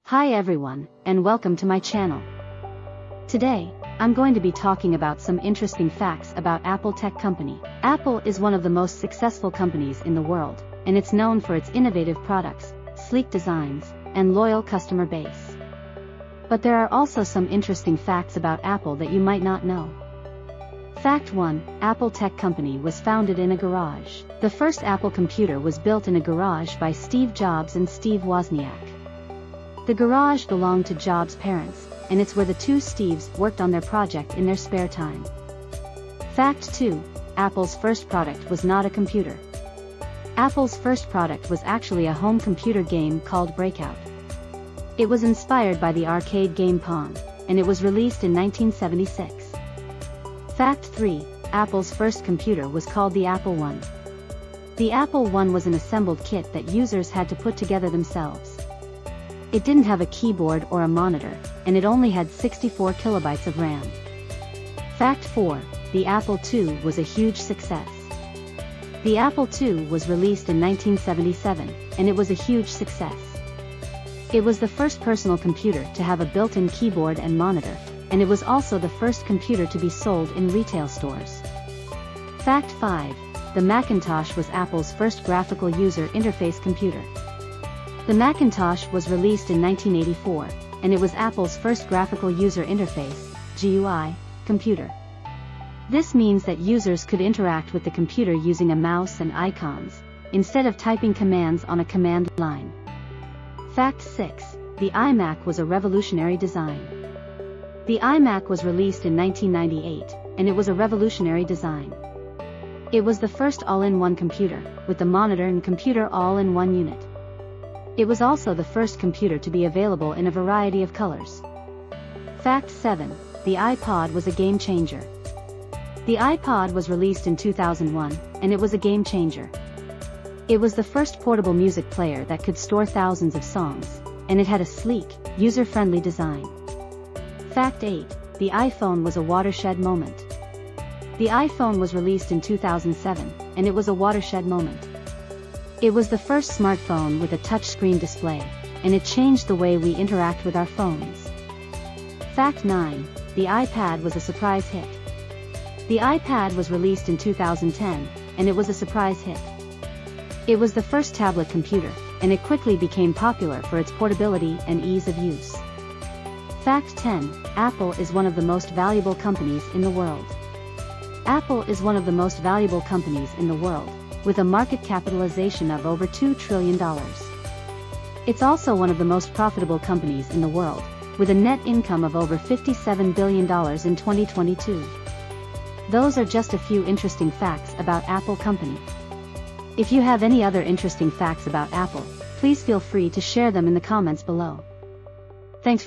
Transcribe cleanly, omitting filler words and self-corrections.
Hi everyone, and welcome to my channel. Today, I'm going to be talking about some interesting facts about Apple Tech Company. Apple is one of the most successful companies in the world, and it's known for its innovative products, sleek designs, and loyal customer base. But there are also some interesting facts about Apple that you might not know. Fact 1. Apple Tech Company was founded in a garage. The first Apple computer was built in a garage by Steve Jobs and Steve Wozniak. The garage belonged to Jobs' parents, and it's where the two Steves worked on their project in their spare time. Fact 2. Apple's first product was not a computer. Apple's first product was actually a home computer game called Breakout. It was inspired by the arcade game Pong, and it was released in 1976. Fact 3. Apple's first computer was called the Apple I. The Apple I was an assembled kit that users had to put together themselves. It didn't have a keyboard or a monitor, and it only had 64 kilobytes of RAM. Fact 4. The Apple II was a huge success. The Apple II was released in 1977, and it was a huge success. It was the first personal computer to have a built-in keyboard and monitor, and it was also the first computer to be sold in retail stores. Fact 5. The Macintosh was Apple's first graphical user interface computer. The Macintosh was released in 1984, and it was Apple's first graphical user interface, GUI, computer. This means that users could interact with the computer using a mouse and icons, instead of typing commands on a command line. Fact 6. The iMac was a revolutionary design. The iMac was released in 1998, and it was a revolutionary design. It was the first all-in-one computer, with the monitor and computer all in one unit. It was also the first computer to be available in a variety of colors. Fact 7. The iPod was a game changer. The iPod was released in 2001, and it was a game changer. It was the first portable music player that could store thousands of songs, and it had a sleek, user-friendly design. Fact 8. The iPhone was a watershed moment. The iPhone was released in 2007, and it was a watershed moment. It was the first smartphone with a touchscreen display, and it changed the way we interact with our phones. Fact 9. The iPad was a surprise hit. The iPad was released in 2010, and it was a surprise hit. It was the first tablet computer, and it quickly became popular for its portability and ease of use. Fact 10. Apple is one of the most valuable companies in the world. Apple is one of the most valuable companies in the world, with a market capitalization of over $2 trillion. It's also one of the most profitable companies in the world, with a net income of over $57 billion in 2022. Those are just a few interesting facts about Apple Company. If you have any other interesting facts about Apple, please feel free to share them in the comments below. Thanks for